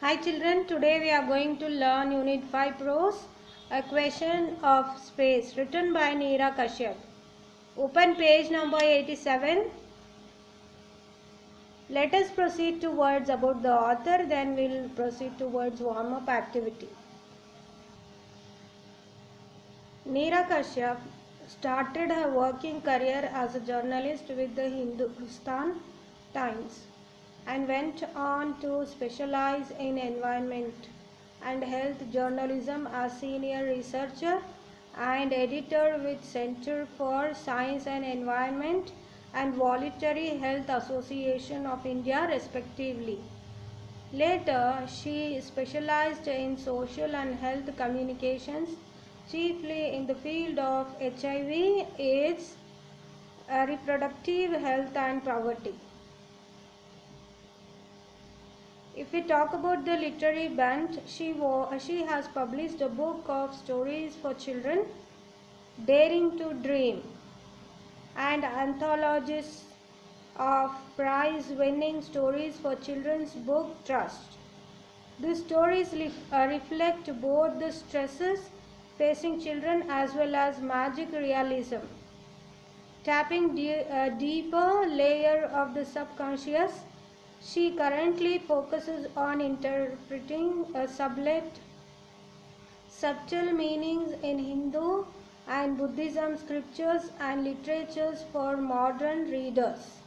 Hi children, today we are going to learn Unit 5 Prose, A Question of Space, written by Neera Kashyap. Open page number 87. Let us proceed to words about the author, then we will proceed towards warm-up activity. Neera Kashyap started her working career as a journalist with the Hindustan Times and went on to specialize in environment and health journalism as senior researcher and editor with Center for Science and Environment and Voluntary Health Association of India respectively. Later, she specialized in social and health communications, chiefly in the field of HIV, AIDS, reproductive health and poverty. If we talk about the literary bent, she has published a book of stories for children, Daring to Dream, and anthologies of prize-winning stories for children's book Trust. These stories reflect both the stresses facing children as well as magic realism, tapping a deeper layer of the subconscious. She currently focuses on interpreting subtle meanings in Hindu and Buddhism scriptures and literatures for modern readers.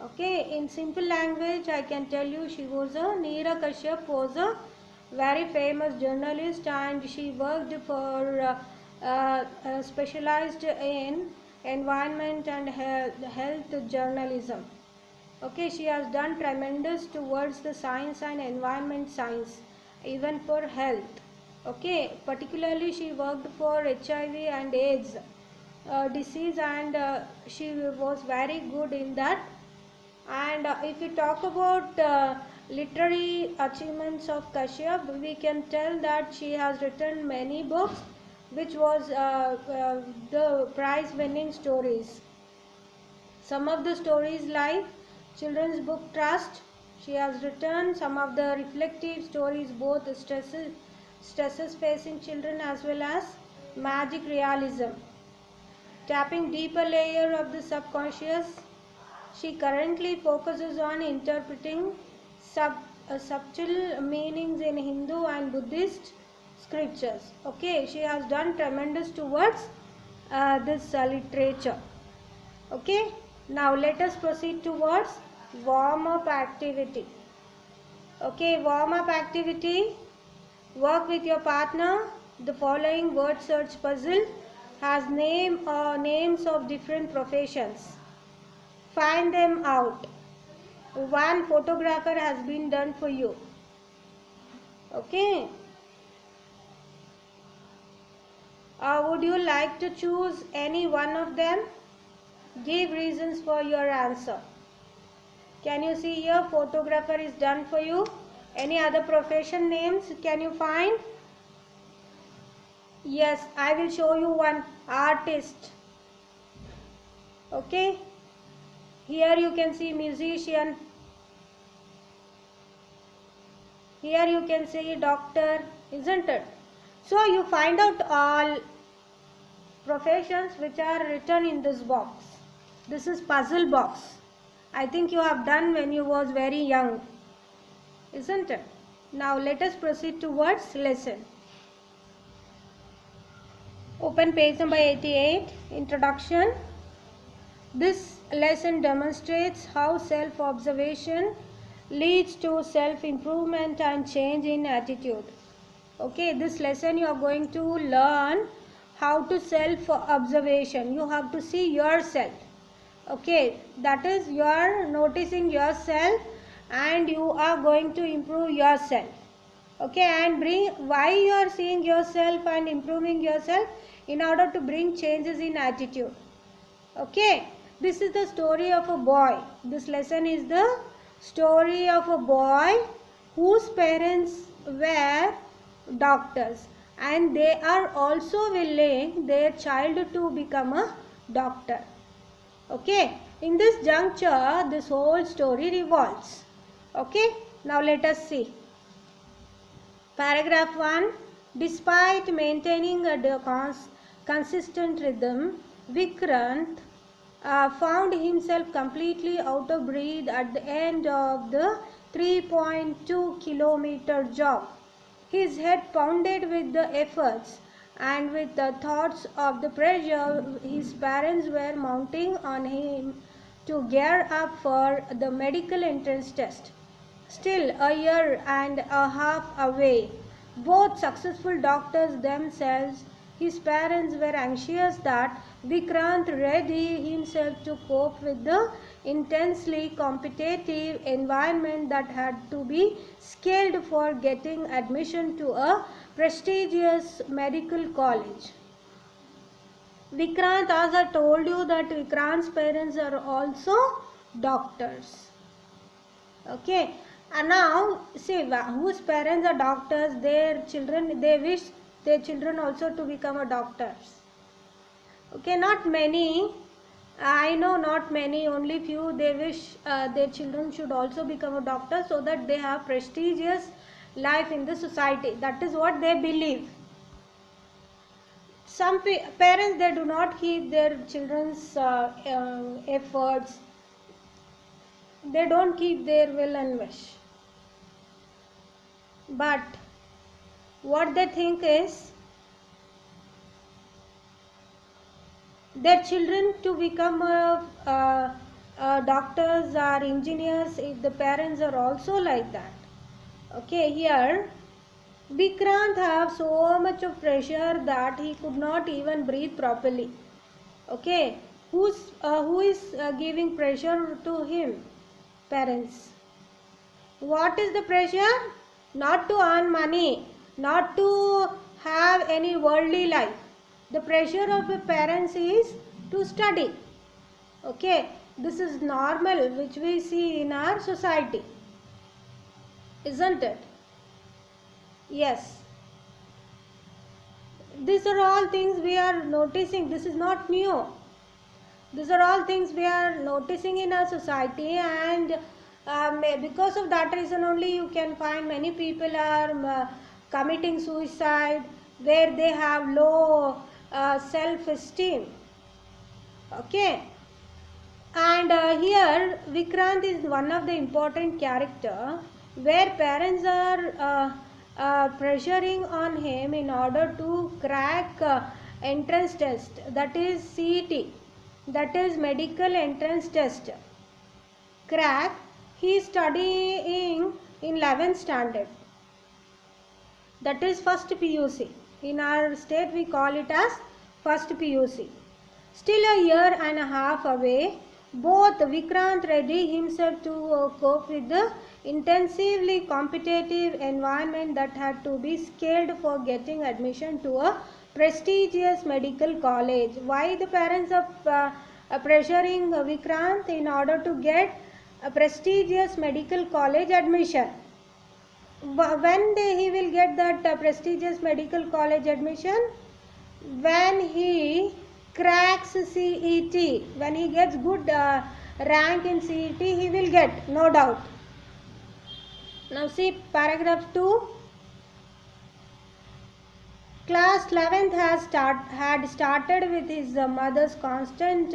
Okay, in simple language, I can tell you Neera Kashyap was a very famous journalist and she worked for specialized in environment and health journalism. Okay, she has done tremendous towards the science and environment science, even for health. Okay, particularly she worked for HIV and AIDS disease and she was very good in that. And if we talk about literary achievements of Kashyap, we can tell that she has written many books which was the prize-winning stories. Some of the stories like Children's Book Trust, she has written some of the reflective stories, both stresses facing children as well as magic realism, tapping deeper layer of the subconscious. She currently focuses on interpreting subtle meanings in Hindu and Buddhist scriptures. Okay, she has done tremendous towards this literature. Okay, now let us proceed towards warm-up activity. Okay, warm-up activity. Work with your partner. The following word search puzzle has names of different professions. Find them out. One photographer has been done for you. Okay. Would you like to choose any one of them? Give reasons for your answer. Can you see here? Photographer is done for you. Any other profession names can you find? Yes, I will show you one. Artist. Okay. Here you can see musician. Here you can see doctor, isn't it? So you find out all professions which are written in this box. This is puzzle box. I think you have done when you was very young, isn't it? Now let us proceed towards lesson. Open page number 88, Introduction. This lesson demonstrates how self-observation leads to self-improvement and change in attitude. Okay, this lesson you are going to learn how to self-observation. You have to see yourself. Okay, that is you are noticing yourself and you are going to improve yourself. Okay, and why you are seeing yourself and improving yourself? In order to bring changes in attitude. Okay, this is the story of a boy. This lesson is the story of a boy whose parents were doctors and they are also willing their child to become a doctor. Okay, in this juncture this whole story revolves. Okay, now let us see. Paragraph 1. Despite maintaining a consistent rhythm, Vikrant found himself completely out of breath at the end of the 3.2-kilometer jog. His head pounded with the efforts and with the thoughts of the pressure his parents were mounting on him to gear up for the medical entrance test. Still a year and a half away, both successful doctors themselves, his parents were anxious that Vikrant ready himself to cope with the intensely competitive environment that had to be scaled for getting admission to a prestigious medical college. Vikrant, as I told you, that Vikrant's parents are also doctors. Okay, and now see whose parents are doctors, their children, they wish their children also to become a doctors. Okay, not many, I know not many, only few, they wish their children should also become a doctor so that they have prestigious life in the society. That is what they believe. Some parents, they do not keep their children's efforts, they don't keep their will and wish. But what they think is their children to become doctors or engineers if the parents are also like that. Okay, here Vikrant have so much of pressure that he could not even breathe properly. Okay, who is giving pressure to him? Parents. What is the pressure? Not to earn money, not to have any worldly life. The pressure of the parents is to study. Okay, this is normal which we see in our society, isn't it? Yes. These are all things we are noticing. This is not new. These are all things we are noticing in our society, and because of that reason only you can find many people are committing suicide where they have low self-esteem. Okay, and here Vikrant is one of the important character where parents are pressuring on him in order to crack entrance test, that is CET, that is medical entrance test. Crack, he is studying in 11th standard, that is first PUC. In our state we call it as first PUC. Still a year and a half away, both Vikrant ready himself to cope with the intensively competitive environment that had to be scaled for getting admission to a prestigious medical college. Why the parents are pressuring Vikrant in order to get a prestigious medical college admission? When he will get that prestigious medical college admission? When he cracks CET, when he gets good rank in CET, he will get, no doubt. Now see paragraph 2. Class 11th had started with his mother's constant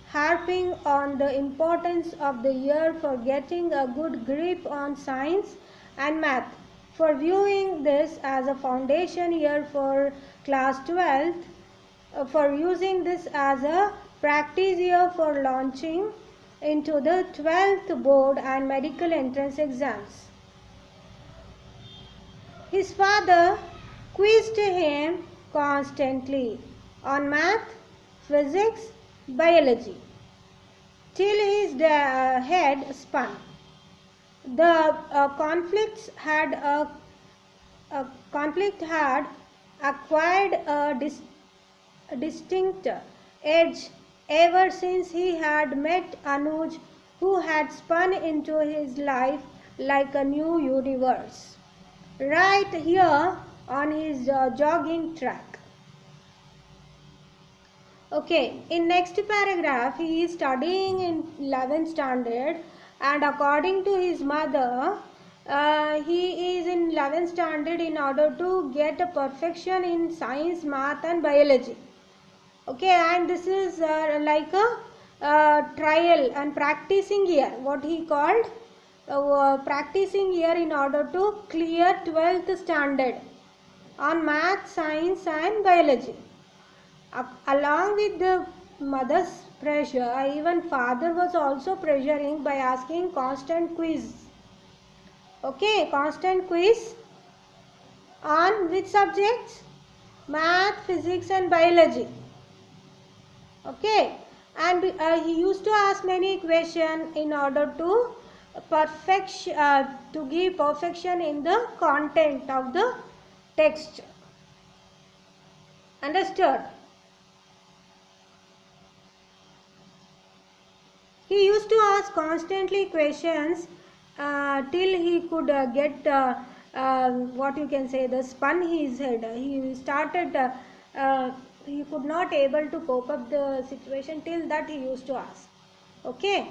harping on the importance of the year for getting a good grip on science and math, for viewing this as a foundation year for class 12th, for using this as a practice year for launching into the 12th board and medical entrance exams. His father quizzed him constantly on math, physics, biology, till his head spun. The conflict had acquired a distinct edge ever since he had met Anuj, who had spun into his life like a new universe, right here on his jogging track. Okay, in next paragraph he is studying in 11th standard, and according to his mother, he is in 11th standard in order to get a perfection in science, math and biology. Okay, and this is like a trial and practicing year, what he called practicing year in order to clear 12th standard on math, science and biology. Along with the mother's pressure, even father was also pressuring by asking constant quiz. Okay, constant quiz on which subjects? Math, physics and biology. Okay, and he used to ask many questions in order to to give perfection in the content of the text. Understood? He used to ask constantly questions till he could get what you can say, the spun his head. He started he could not able to cope up the situation, till that he used to ask. Okay.